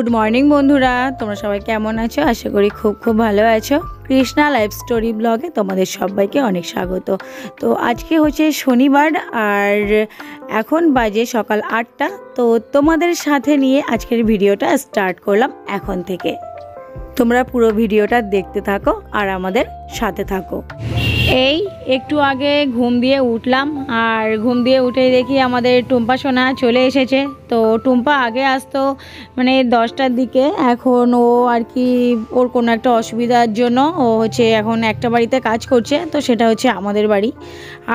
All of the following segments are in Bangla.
গুড মর্নিং বন্ধুরা, তোমরা সবাই কেমন আছো? আশা করি খুব খুব ভালো আছো। কৃষ্ণা লাইফ স্টোরি ব্লগে তোমাদের সবাইকে অনেক স্বাগত। তো আজকে হচ্ছে শনিবার আর এখন বাজে সকাল 8টা। তো তোমাদের সাথে নিয়ে আজকের ভিডিওটা স্টার্ট করলাম এখন থেকে। তোমরা পুরো ভিডিওটা দেখতে থাকো আর আমাদের সাথে থাকো। এই একটু আগে ঘুম দিয়ে উঠলাম আর ঘুম দিয়ে উঠেই দেখি আমাদের টুম্পা সোনা চলে এসেছে। তো টুম্পা আগে আসতো মানে 10টার দিকে, এখন ও আর কি ওর কোনো একটা অসুবিধার জন্য ও হচ্ছে এখন একটা বাড়িতে কাজ করছে, তো সেটা হচ্ছে আমাদের বাড়ি।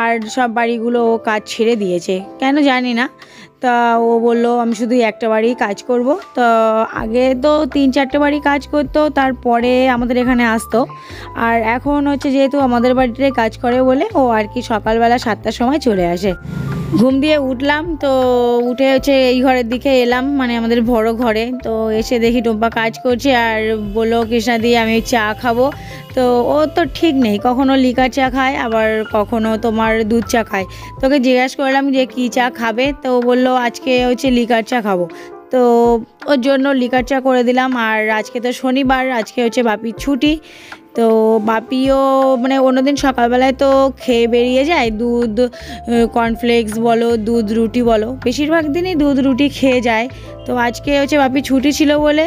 আর সব বাড়িগুলো ও কাজ ছেড়ে দিয়েছে, কেন জানি না। তা ও বললো আমি শুধু একটা বাড়ি কাজ করব। তো আগে তো 3-4টে বাড়ি কাজ করতো, তারপরে আমাদের এখানে আসতো। আর এখন হচ্ছে যেহেতু আমাদের বাড়িতে কাজ করে বলে ও আর কি সকালবেলা 7টার সময় চলে আসে। ঘুম দিয়ে উঠলাম, তো উঠে হচ্ছে এই ঘরের দিকে এলাম, মানে আমাদের বড় ঘরে। তো এসে দেখি টুম্পা কাজ করছে আর বললো কৃষ্ণা দিয়ে আমি চা খাবো। তো ও তো ঠিক নেই, কখনো লিকার চা খায় আবার কখনো তোমার দুধ চা খায়। তোকে জিজ্ঞাসা করলাম যে কী চা খাবে, তো বললো আজকে হচ্ছে লিকার চা খাবো। তো ওর জন্য লিকার চা করে দিলাম। আর আজকে তো শনিবার, আজকে হচ্ছে বাপির ছুটি। তো বাপিও মানে অন্যদিন সকালবেলায় তো খেয়ে বেরিয়ে যায়, দুধ কর্নফ্লেক্স বলো দুধ রুটি বলো, বেশিরভাগ দিনই দুধ রুটি খেয়ে যায়। তো আজকে হচ্ছে বাপি ছুটি ছিল বলে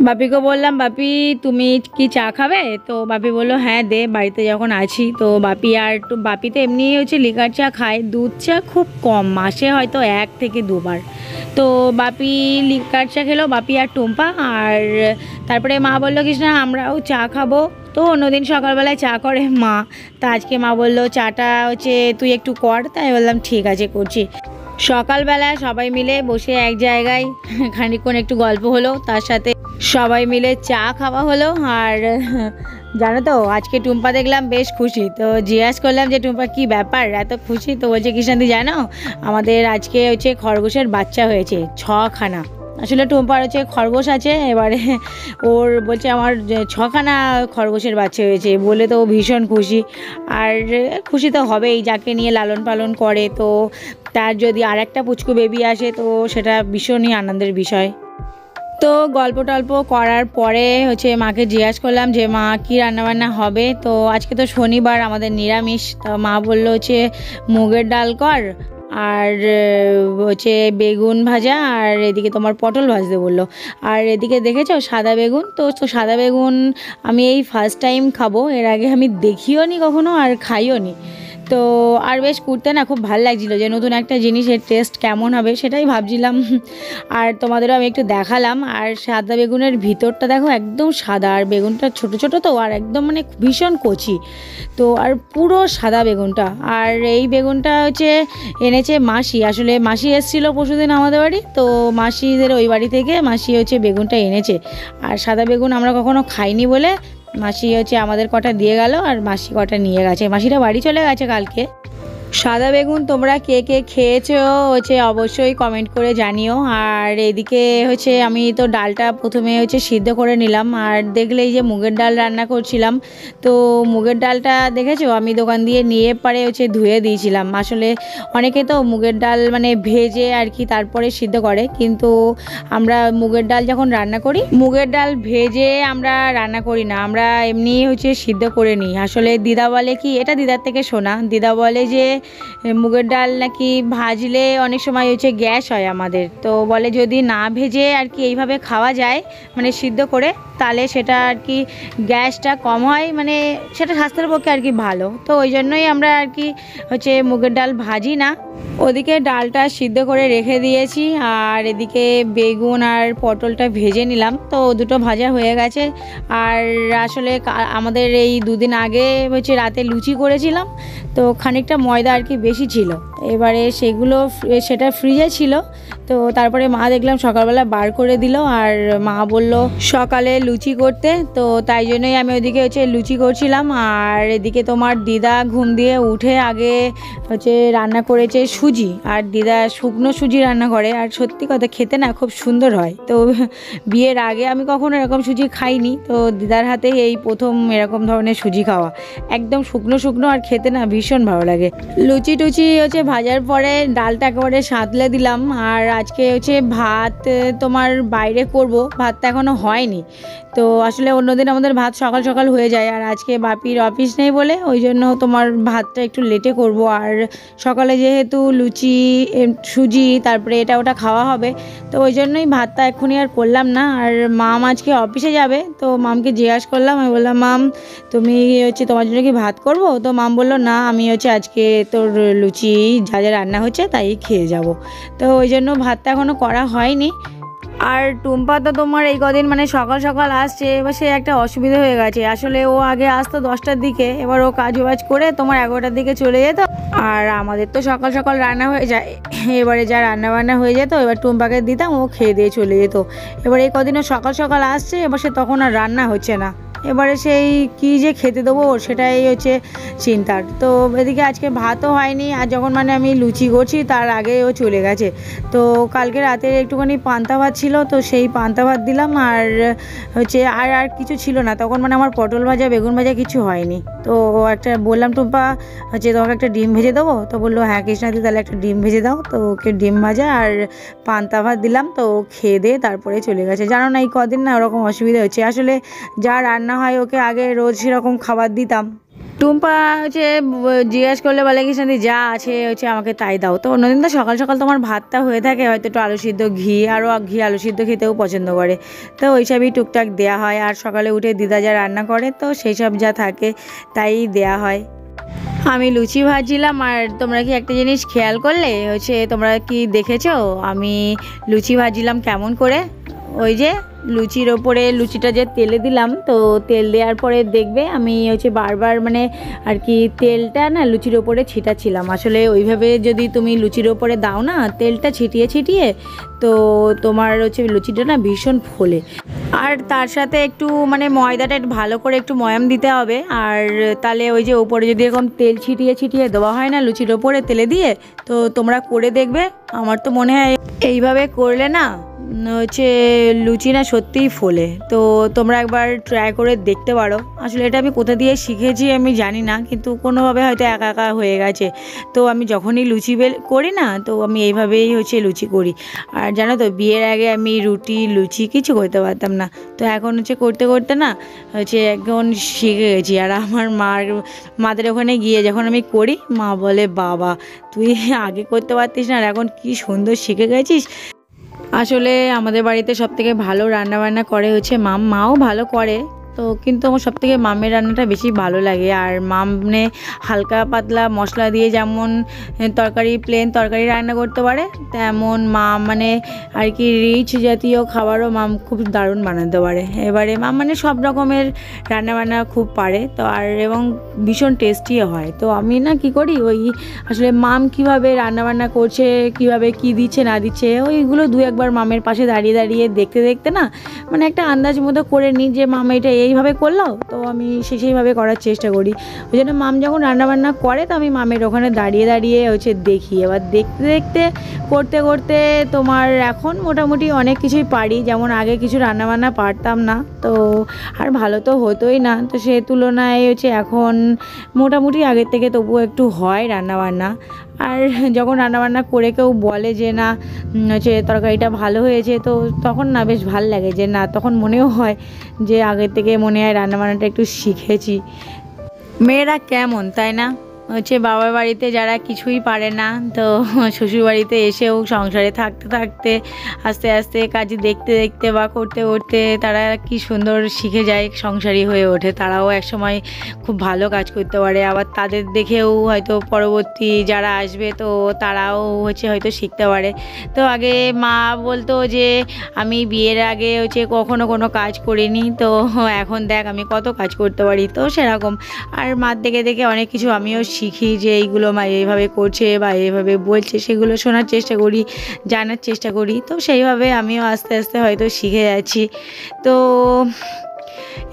বাপিকে বললাম বাপি তুমি কি চা খাবে? তো বাপি বললো হ্যাঁ দে, বাড়িতে যখন আছি। তো বাপি আর বাপি তো এমনি হচ্ছে লিকার চা খায়, দুধ চা খুব কম, মাসে হয়তো 1 থেকে 2 বার। তো বাপি লিকার চা খেলো, বাপি আর টুম্পা। আর তারপরে মা বললো কৃষ্ণা আমরাও চা খাবো। তো অন্যদিন সকালবেলায় চা করে মা, তা আজকে মা বললো চাটা হচ্ছে তুই একটু কর, তাই বললাম ঠিক আছে করছি। সকালবেলা সবাই মিলে বসে এক জায়গায় খানিকক্ষণ একটু গল্প হলো, তার সাথে সবাই মিলে চা খাওয়া হলো। আর জানো তো আজকে টুম্পা দেখলাম বেশ খুশি। তো জিজ্ঞাস করলাম যে টুম্পা কি ব্যাপার এত খুশি? তো বলছে কৃষ্ণাদি জানো আমাদের আজকে হচ্ছে খরগোশের বাচ্চা হয়েছে 6খানা। আসলে টুম্পার হচ্ছে খরগোশ আছে, এবারে ওর বলছে আমার 6খানা খরগোশের বাচ্চা হয়েছে বলে তো ও ভীষণ খুশি। আর খুশি তো হবেই, যাকে নিয়ে লালন পালন করে, তো তার যদি আর একটা পুচকু বেবি আসে তো সেটা ভীষণই আনন্দের বিষয়। তো গল্প টল্প করার পরে হচ্ছে মাকে জিজ্ঞাসা করলাম যে মা কী রান্নাবান্না হবে। তো আজকে তো শনিবার আমাদের নিরামিষ। তো মা বললো হচ্ছে মুগের ডাল কর আর হচ্ছে বেগুন ভাজা আর এদিকে তোমার পটল ভাজতে বললো। আর এদিকে দেখেছো সাদা বেগুন, তো সাদা বেগুন আমি এই ফার্স্ট টাইম খাবো, এর আগে আমি দেখিও নি কখনো আর খাইও নি। তো আর বেশ করতে না খুব ভালো লাগছিলো যে নতুন একটা জিনিসের টেস্ট কেমন হবে সেটাই ভাবছিলাম। আর তোমাদেরও আমি একটু দেখালাম। আর সাদা বেগুনের ভিতরটা দেখো একদম সাদা, আর বেগুনটা ছোট ছোট তো, আর একদম মানে ভীষণ কচি। তো আর পুরো সাদা বেগুনটা। আর এই বেগুনটা হচ্ছে এনেছে মাসি, আসলে মাসি এসেছিলো পরশুদিন আমাদের বাড়ি। তো মাসিদের ওই বাড়ি থেকে মাসি হচ্ছে বেগুনটা এনেছে। আর সাদা বেগুন আমরা কখনো খাইনি বলে মাসি হচ্ছে আমাদের কটা দিয়ে গেল আর মাসি কটা নিয়ে গেছে, মাসিরা বাড়ি চলে গেছে কালকে। সাদা বেগুন তোমরা কে কে খেয়েছো হচ্ছে অবশ্যই কমেন্ট করে জানিও। আর এদিকে হচ্ছে আমি তো ডালটা প্রথমে হচ্ছে সিদ্ধ করে নিলাম। আর দেখলে এই যে মুগের ডাল রান্না করছিলাম, তো মুগের ডালটা দেখেছো আমি দোকান দিয়ে নিয়ে পরে হচ্ছে ধুয়ে দিয়েছিলাম। আসলে অনেকে তো মুগের ডাল মানে ভেজে আর কি তারপরে সিদ্ধ করে, কিন্তু আমরা মুগের ডাল যখন রান্না করি মুগের ডাল ভেজে আমরা রান্না করি না, আমরা এমনি হচ্ছে সিদ্ধ করে নিই। আসলে দিদা বলে কি, এটা দিদার থেকে শোনা, দিদা বলে যে মুগের ডাল নাকি ভাজলে অনেক সময় হচ্ছে গ্যাস হয় আমাদের। তো বলে যদি না ভেজে আর কি এইভাবে খাওয়া যায় মানে সিদ্ধ করে, তাহলে সেটা আর কি গ্যাসটা কম হয়, মানে সেটা স্বাস্থ্যের পক্ষে আর কি ভালো। তো ওই জন্যই আমরা আর কি হচ্ছে মুগের ডাল ভাজি না। ওদিকে ডালটা সিদ্ধ করে রেখে দিয়েছি আর এদিকে বেগুন আর পটলটা ভেজে নিলাম। তো দুটো ভাজা হয়ে গেছে। আর আসলে আমাদের এই 2 দিন আগে হচ্ছে রাতে লুচি করেছিলাম, তো খানিকটা ময়দা আর কি বেশি ছিল, এবারে সেটা ফ্রিজে ছিল। তো তারপরে মা দেখলাম সকালবেলা বার করে দিল আর মা বলল সকালে লুচি করতে, তো তাই জন্যই আমি ওদিকে হচ্ছে লুচি করছিলাম। আর এদিকে তোমার দিদা ঘুম দিয়ে উঠে আগে হচ্ছে রান্না করেছে সুজি, আর দিদা শুকনো সুজি রান্না করে, আর সত্যি কথা খেতে না খুব সুন্দর হয়। তো বিয়ের আগে আমি কখনো এরকম সুজি খাইনি, তো দিদার হাতে এই প্রথম এরকম ধরনের সুজি খাওয়া, একদম শুকনো শুকনো আর খেতে না ভীষণ ভালো লাগে। লুচি টুচি হচ্ছে ভাজার পরে ডালটা একেবারে সাঁতলে দিলাম। আর আজকে হচ্ছে ভাত তোমার বাইরে করব, ভাতটা এখনও হয়নি। তো আসলে অন্যদিন আমাদের ভাত সকাল সকাল হয়ে যায়, আর আজকে বাপির অফিস নেই বলে ওই জন্য তোমার ভাতটা একটু লেটে করব। আর সকালে যেহেতু লুচি সুজি তারপরে এটা ওটা খাওয়া হবে, তো ওই জন্যই ভাতটা এক্ষুনি আর করলাম না। আর মাম আজকে অফিসে যাবে, তো মামকে জিজ্ঞাসা করলাম, আমি বললাম মাম তুমি হচ্ছে তোমার জন্য কি ভাত করব? তো মাম বললো না, আমি হচ্ছে আজকে তোর লুচি যা যা রান্না হচ্ছে তাই খেয়ে যাব। তো ওই জন্য ভাতটা এখনও করা হয়নি। আর টুম্পা তো তোমার এই কদিন মানে সকাল সকাল আসছে, এবার সে একটা অসুবিধা হয়ে গেছে। আসলে ও আগে আসতো 10টার দিকে, এবার ও কাজ বাজ করে তোমার 11টার দিকে চলে যেত। আর আমাদের তো সকাল সকাল রান্না হয়ে যায়, এবারে যা রান্না বান্না হয়ে যেত এবার টুম্পাকে দিতাম, ও খেয়ে দিয়ে চলে যেত। এবার এই কদিনও সকাল সকাল আসছে, এবার সে তখন আর রান্না হচ্ছে না। এবারে সেই কী যে খেতে দেবো সেটাই হচ্ছে চিন্তার। তো এদিকে আজকে ভাতও হয়নি, আর যখন মানে আমি লুচি করছি তার আগে ও চলে গেছে। তো কালকে রাতে একটুখানি পান্তা ভাত ছিল, তো সেই পান্তা ভাত দিলাম। আর হচ্ছে আর কিছু ছিল না তখন, মানে আমার পটল ভাজা বেগুন ভাজা কিছু হয়নি। তো একটা বললাম টুম্পা হচ্ছে তোমাকে একটা ডিম ভেজে দেবো? তো বললো হ্যাঁ কৃষ্ণাদি তাহলে একটা ডিম ভেজে দাও। তো ওকে ডিম ভাজা আর পান্তা ভাত দিলাম, তো খেয়ে দিয়ে তারপরে চলে গেছে। জানো না এই কদিন না ওরকম অসুবিধা হচ্ছে, আসলে যা রান্না হয় ওকে আগে রোজ সেরকম খাবার দিতাম। টুম্পা হচ্ছে জিজ্ঞেস করলে বলে কৃষ্ণাদি যা আছে হচ্ছে আমাকে তাই দাও। তো অন্যদিন তো সকাল সকাল তোমার ভাতটা হয়ে থাকে, হয়তো একটু আলু সিদ্ধ ঘি, আরও ঘি আলু সিদ্ধ খেতেও পছন্দ করে, তো ওইসবই টুকটাক দেওয়া হয়। আর সকালে উঠে দিদা যা রান্না করে তো সেই সব যা থাকে তাই দেয়া হয়। আমি লুচি ভাজছিলাম, আর তোমরা কি একটা জিনিস খেয়াল করলে হচ্ছে, তোমরা কি দেখেছো আমি লুচি ভাজছিলাম কেমন করে? ওই যে লুচির ওপরে লুচিটা যে তেলে দিলাম, তো তেল দেওয়ার পরে দেখবে আমি হচ্ছে বারবার মানে আর কি তেলটা না লুচির ওপরে ছিটাচ্ছিলাম। আসলে ওইভাবে যদি তুমি লুচির ওপরে দাও না তেলটা ছিটিয়ে ছিটিয়ে, তো তোমার হচ্ছে লুচিটা না ভীষণ ফোলে। আর তার সাথে একটু মানে ময়দাটা একটু ভালো করে একটু ময়াম দিতে হবে। আর তাহলে ওই যে ওপরে যদি এরকম তেল ছিটিয়ে ছিটিয়ে দেওয়া হয় না লুচির ওপরে তেলে দিয়ে, তো তোমরা করে দেখবে। আমার তো মনে হয় এইভাবে করলে না হচ্ছে লুচি না সত্যিই ফোলে। তো তোমরা একবার ট্রাই করে দেখতে পারো। আসলে এটা আমি কোথা দিয়ে শিখেছি আমি জানি না, কিন্তু কোনোভাবে হয়তো একা একা হয়ে গেছে। তো আমি যখনই লুচি করি না, তো আমি এইভাবেই হচ্ছে লুচি করি। আর জানো তো বিয়ের আগে আমি রুটি লুচি কিছু করতে পারতাম না, তো এখন হচ্ছে করতে করতে না হচ্ছে এখন শিখে গেছি। আর আমার মাদের ওখানে গিয়ে যখন আমি করি, মা বলে বাবা তুই আগে করতে পারতিস না, আর এখন কি সুন্দর শিখে গেছিস। আসলে আমাদের বাড়িতে সবথেকে ভালো রান্নাবান্না করে হচ্ছে মাও ভালো করে, তো কিন্তু আমার সবথেকে মামের রান্নাটা বেশি ভালো লাগে। আর মাম মানে হালকা পাতলা মশলা দিয়ে যেমন তরকারি প্লেন তরকারি রান্না করতে পারে, তেমন মাম মানে আর কি রিচ জাতীয় খাবারও মাম খুব দারুণ বানাতে পারে। এবারে মাম মানে সব রকমের রান্নাবান্না খুব পারে, তো আর এবং ভীষণ টেস্টিও হয়। তো আমি না কি করি, ওই আসলে মাম কীভাবে রান্নাবান্না করছে, কীভাবে কি দিচ্ছে না দিচ্ছে, ওইগুলো দু একবার মামের পাশে দাঁড়িয়ে দাঁড়িয়ে দেখতে দেখতে না মানে একটা আন্দাজ মতো করে নিই যে মাম এটা এইভাবে করলো, তো আমি সেইভাবে করার চেষ্টা করি। ওই জন্য মাম যখন রান্নাবান্না করে তো আমি মামের ওখানে দাঁড়িয়ে দাঁড়িয়ে হচ্ছে দেখি। এবার দেখতে দেখতে করতে করতে তোমার এখন মোটামুটি অনেক কিছুই পারি, যেমন আগে কিছু রান্নাবান্না পারতাম না, তো আর ভালো তো হতোই না। তো সে তুলনায় হচ্ছে এখন মোটামুটি আগের থেকে তবুও একটু হয় রান্নাবান্না। আর যখন রান্নাবান্না করে কেউ বলে যে না হচ্ছে তরকারিটা ভালো হয়েছে, তো তখন না বেশ ভাল লাগে, যে না তখন মনেও হয় যে আগের থেকে মনে হয় রান্নাবান্নাটা একটু শিখেছি। মেয়েরা কেমন তাই না, হচ্ছে বাবার বাড়িতে যারা কিছুই পারে না, তো শ্বশুর বাড়িতে এসেও সংসারে থাকতে থাকতে আস্তে আস্তে কাজ দেখতে দেখতে বা করতে করতে তারা কি সুন্দর শিখে যায়, সংসারী হয়ে ওঠে। তারাও একসময় খুব ভালো কাজ করতে পারে, আবার তাদের দেখেও হয়তো পরবর্তী যারা আসবে তো তারাও হচ্ছে হয়তো শিখতে পারে। তো আগে মা বলতো যে আমি বিয়ের আগে হচ্ছে কখনো কোনো কাজ করিনি, তো এখন দেখ আমি কত কাজ করতে পারি। তো সেরকম আর মার দেখে দেখে অনেক কিছু আমিও শিখি, যে এইগুলো মা এইভাবে করছে বা এইভাবে বলছে, সেগুলো শোনার চেষ্টা করি, জানার চেষ্টা করি। তো সেইভাবে আমিও আস্তে আস্তে হয়তো শিখে যাচ্ছি। তো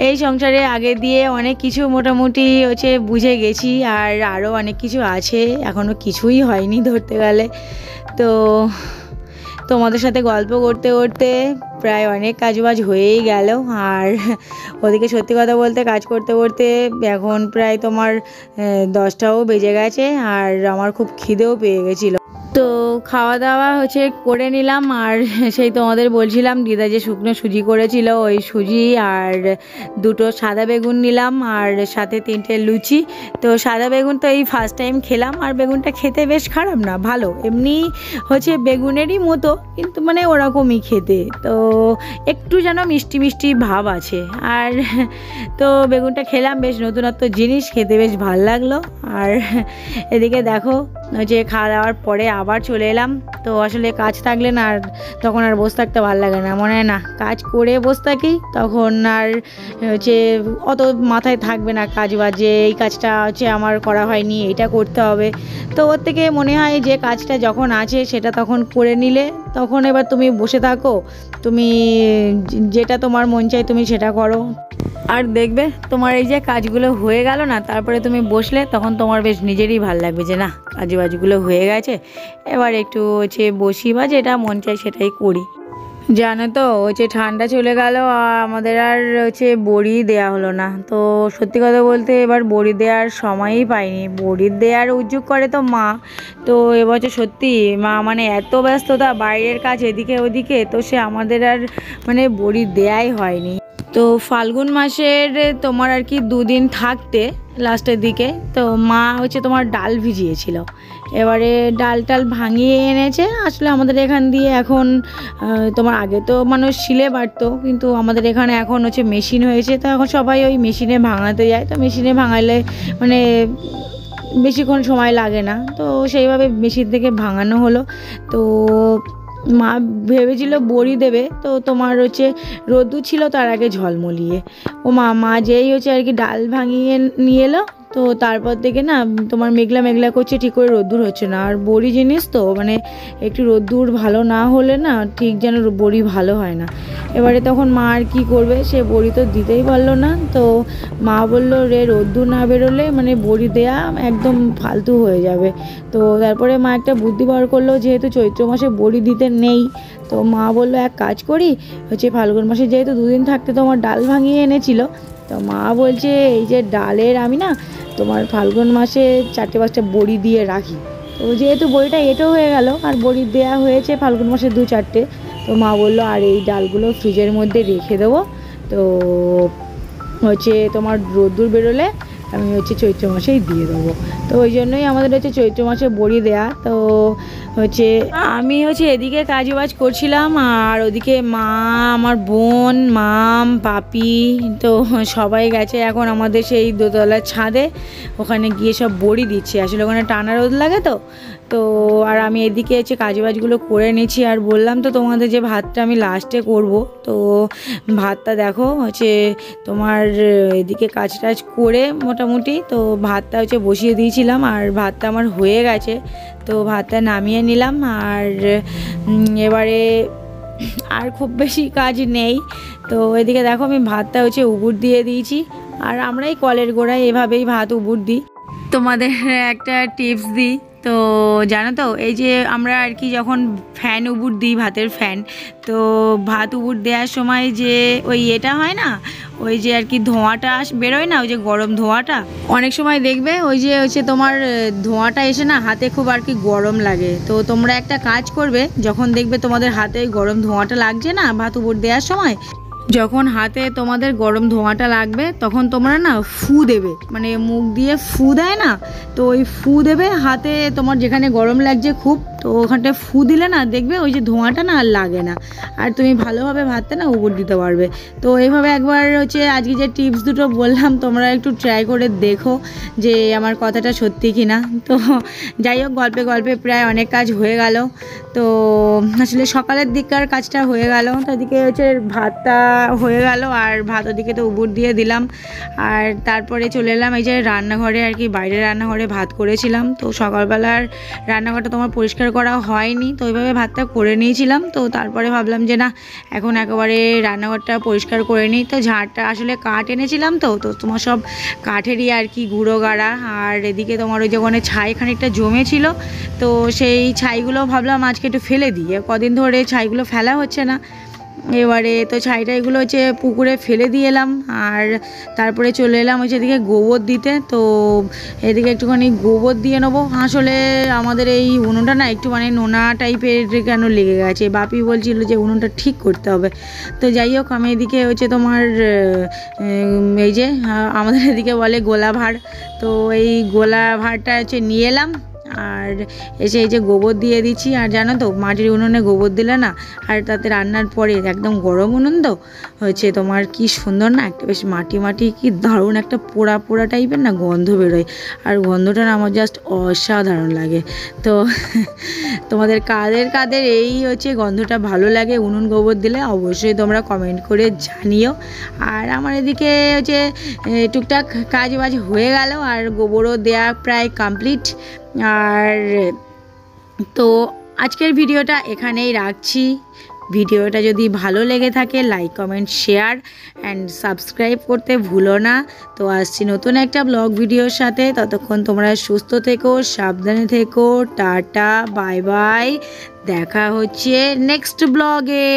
এই সংসারে আগে দিয়ে অনেক কিছু মোটামুটি হচ্ছে বুঝে গেছি, আর আরও অনেক কিছু আছে, এখনও কিছুই হয়নি ধরতে গেলে। তো তোমাদের সাথে গল্প করতে করতে প্রায় অনেক কাজবাজ হয়েই গেল। আর ওদিকে সত্যি কথা বলতে কাজ করতে করতে এখন প্রায় তোমার 10টাও বেজে গেছে, আর আমার খুব খিদেও পেয়ে গেছিলো। তো খাওয়া দাওয়া করে নিলাম। আর সেই তোমাদের বলছিলাম দিদা যে শুকনো সুজি করেছিল, ওই সুজি আর 2টো সাদা বেগুন নিলাম, আর সাথে 3টে লুচি। তো সাদা বেগুন তো এই ফার্স্ট টাইম খেলাম, আর বেগুনটা খেতে বেশ খারাপ না, ভালো, এমনি বেগুনেরই মতো, কিন্তু মানে ওরকমই খেতে। তো একটু যেন মিষ্টি মিষ্টি ভাব আছে। আর তো বেগুনটা খেলাম, বেশ নতুনত্ব জিনিস, খেতে বেশ ভালো লাগলো। আর এদিকে দেখো খাওয়া দাওয়ার পরে আবার চলে এলাম। তো আসলে কাজ থাকলে না আর তখন আর বসে থাকতে ভালো লাগে না, মনে হয় না কাজ করে বসে থাকি, তখন আর অত মাথায় থাকবে না কাজ বাজে, এই কাজটা আমার করা হয়নি, এটা করতে হবে। তো ওর থেকে মনে হয় যে কাজটা যখন আছে সেটা তখন করে নিলে, তখন এবার তুমি বসে থাকো, তুমি যেটা তোমার মন চাই তুমি সেটা করো। আর দেখবে তোমার এই যে কাজগুলো হয়ে গেল না, তারপরে তুমি বসলে তখন তোমার বেশ নিজেরই ভালো লাগবে যে না কাজবাজগুলো হয়ে গেছে, এবার একটু বসি বা যেটা মন চাই সেটাই করি। জানো তো ঠান্ডা চলে গেল, আর আমাদের আর বড়ি দেয়া হলো না। তো সত্যি কথা বলতে এবার বড়ি দেওয়ার সময়ই পাইনি, বড়ি দেওয়ার উদ্যোগ করে তো মা। তো এবছর সত্যি মা মানে এত ব্যস্ততা, বাইরের কাজ এদিকে ওদিকে, তো সে আমাদের আর মানে বড়ি দেয়াই হয়নি। তো ফাল্গুন মাসের তোমার আর কি 2 দিন থাকতে লাস্টের দিকে তো মা তোমার ডাল ভিজিয়েছিল, এবারে ডাল টাল ভাঙিয়ে এনেছে। আসলে আমাদের এখান দিয়ে এখন তোমার আগে তো মানুষ শিলে বাটতো, কিন্তু আমাদের এখানে এখন মেশিন হয়েছে, তো এখন সবাই ওই মেশিনে ভাঙাতে যায়। তো মেশিনে ভাঙালে মানে বেশিক্ষণ সময় লাগে না, তো সেইভাবে মেশিন থেকে ভাঙানো হলো। তো মা ভেবেছিল বড়ি দেবে, তো তোমার রোদ্দুর ছিল তার আগে ঝলমলিয়ে। ও মা যেই আর কি ডাল ভাঙিয়ে নিয়ে এলো, তো তারপর থেকে না তোমার মেঘলা মেঘলা করছে, ঠিক করে রোদ্দুর হচ্ছে না। আর বড়ি জিনিস তো মানে একটু রোদ্দুর ভালো না হলে না ঠিক যেন বড়ি ভালো হয় না। এবারে তখন মা আর কী করবে, সে বড়ি তো দিতেই পারলো না। তো মা বললো রে রোদ্দুর না বেরোলে মানে বড়ি দেয়া একদম ফালতু হয়ে যাবে। তো তারপরে মা একটা বুদ্ধি বার করলো, যেহেতু চৈত্র মাসে বড়ি দিতে নেই, তো মা বললো এক কাজ করি, ফাল্গুন মাসে যেহেতু 2 দিন থাকতে তোমার ডাল ভাঙিয়ে এনেছিল, তো মা বলছে এই যে ডালের আমি না তোমার ফাল্গুন মাসে 4-5টা বড়ি দিয়ে রাখি। তো যেহেতু বড়িটা এঁটো হয়ে গেল আর বড়ি দেয়া হয়েছে ফাল্গুন মাসে 2-4টে, তো মা বললো আর এই ডালগুলো ফ্রিজের মধ্যে রেখে দেবো, তো তোমার রোদ্দুর বেরোলে আমি চৈত্র মাসেই দিয়ে দেবো। তো ওই জন্যই আমাদের চৈত্র মাসে বড়ি দেয়া। তো আমি এদিকে কাজবাজ করছিলাম, আর ওদিকে মা, আমার বোন, মাম, পাপি, তো সবাই গেছে এখন আমাদের সেই দোতলার ছাদে, ওখানে গিয়ে সব বড়ি দিচ্ছে। আসলে ওখানে টানা রোদ লাগে তো আর আমি এদিকে কাজবাজগুলো করে নিচ্ছি। আর বললাম তো তোমাদের যে ভাতটা আমি লাস্টে করব, তো ভাতটা দেখো তোমার এদিকে কাজ টাজ করে মোটামুটি তো ভাতটা বসিয়ে দিয়েছিলাম, আর ভাতটা আমার হয়ে গেছে। তো ভাতটা নামিয়ে নিলাম, আর এবারে আর খুব বেশি কাজ নেই। তো এদিকে দেখো আমি ভাতটা উবুর দিয়ে দিয়েছি, আর আমরা এই কলের গোড়ায় এভাবেই ভাত উবুর দিই। তোমাদের একটা টিপস দিই, তো জানো তো এই যে আমরা আর কি যখন ফ্যান উবুর দিই, ভাতের ফ্যান, তো ভাত উবুর দেওয়ার সময় যে ওই এটা হয় না, ওই যে আর কি ধোঁয়াটা বেরোয় না, ওই যে গরম ধোঁয়াটা, অনেক সময় দেখবে ওই যে তোমার ধোঁয়াটা এসে না হাতে খুব আর কি গরম লাগে। তো তোমরা একটা কাজ করবে, যখন দেখবে তোমাদের হাতে গরম ধোঁয়াটা লাগছে না ভাত উবুর দেওয়ার সময়, যখন হাতে তোমাদের গরম ধোঁয়াটা লাগবে তখন তোমরা না ফু দেবে, মানে মুখ দিয়ে ফু দেয় না, তো ওই ফু দেবে হাতে তোমার যেখানে গরম লাগছে খুব, তো ওখানটায় ফু দিলে না দেখবে ওই যে ধোঁয়াটা না আর লাগে না, আর তুমি ভালোভাবে ভাতটা না উবুর দিতে পারবে। তো এইভাবে একবার আজকে যে টিপস দুটো বললাম তোমরা একটু ট্রাই করে দেখো যে আমার কথাটা সত্যি কি না। তো যাই হোক, গল্পে গল্পে প্রায় অনেক কাজ হয়ে গেল। তো আসলে সকালের দিককার কাজটা হয়ে গেল, তো এদিকে ভাতটা হয়ে গেল আর ভাত ওদিকে তো উবুর দিয়ে দিলাম। আর তারপরে চলে এলাম এই যে রান্নাঘরে, আর কি বাইরের রান্নাঘরে ভাত করেছিলাম। তো সকালবেলার রান্নাঘরটা তোমার পরিষ্কার করা হয়নি, তো ওইভাবে ভাতটা করে নিয়েছিলাম। তো তারপরে ভাবলাম যে না, এখন একেবারে রান্নাঘরটা পরিষ্কার করে নিই। তো ঝাড়টা আসলে কাঠ এনেছিলাম, তো তোমার সব কাঠেরই আর কি গুঁড়ো গাড়া। আর এদিকে তোমার ওই যখন ছাই খানিকটা জমেছিল, তো সেই ছাইগুলো ভাবলাম আজকে একটু ফেলে দিই, কদিন ধরে ছাইগুলো ফেলা হচ্ছে না। এবারে তো ছাইটাইগুলো হচ্ছে পুকুরে ফেলে দিয়ে এলাম। আর তারপরে চলে এলাম হচ্ছে এদিকে গোবর দিতে। তো এদিকে একটুখানি গোবর দিয়ে নেবো। আসলে আমাদের এই উনুনটা না একটু মানে নোনা টাইপের কেন লেগে গেছে, বাপি বলছিল যে উনুনটা ঠিক করতে হবে। তো যাই হোক, আমি এদিকে হচ্ছে তোমার এই যে আমাদের এদিকে বলে গোলা ভাঁড়, তো এই গোলা ভাঁড়টা হচ্ছে নিয়ে এলাম। আর এসে এই যে গোবর দিয়ে দিচ্ছি। আর জানো তো মাটির উনুনে গোবর দিলে না, আর তাতে রান্নার পরে একদম গরম উনুন তো হচ্ছে তোমার কি সুন্দর না, একটা বেশ মাটি মাটি কি দারুণ একটা পোড়া পোড়া টাইপের না গন্ধ বেরোয়। আর গন্ধটা না আমার জাস্ট অসাধারণ লাগে। তো তোমাদের কাদের এই হচ্ছে গন্ধটা ভালো লাগে উনুন গোবর দিলে, অবশ্যই তোমরা কমেন্ট করে জানিও। আর আমার এদিকে হচ্ছে টুকটাক কাজ বাজ হয়ে গেল, আর গোবরও দেয়া প্রায় কমপ্লিট। আর তো আজকের ভিডিওটা এখানেই রাখছি। ভিডিওটা যদি ভালো লেগে থাকে like comment share and subscribe করতে ভুলো না। তো আসছি নতুন একটা ব্লগ ভিডিওর সাথে, ততক্ষণ তোমরা সুস্থ থেকো, সাবধানে থেকো, টাটা বাই বাই, দেখা হচ্ছে নেক্সট ব্লগে।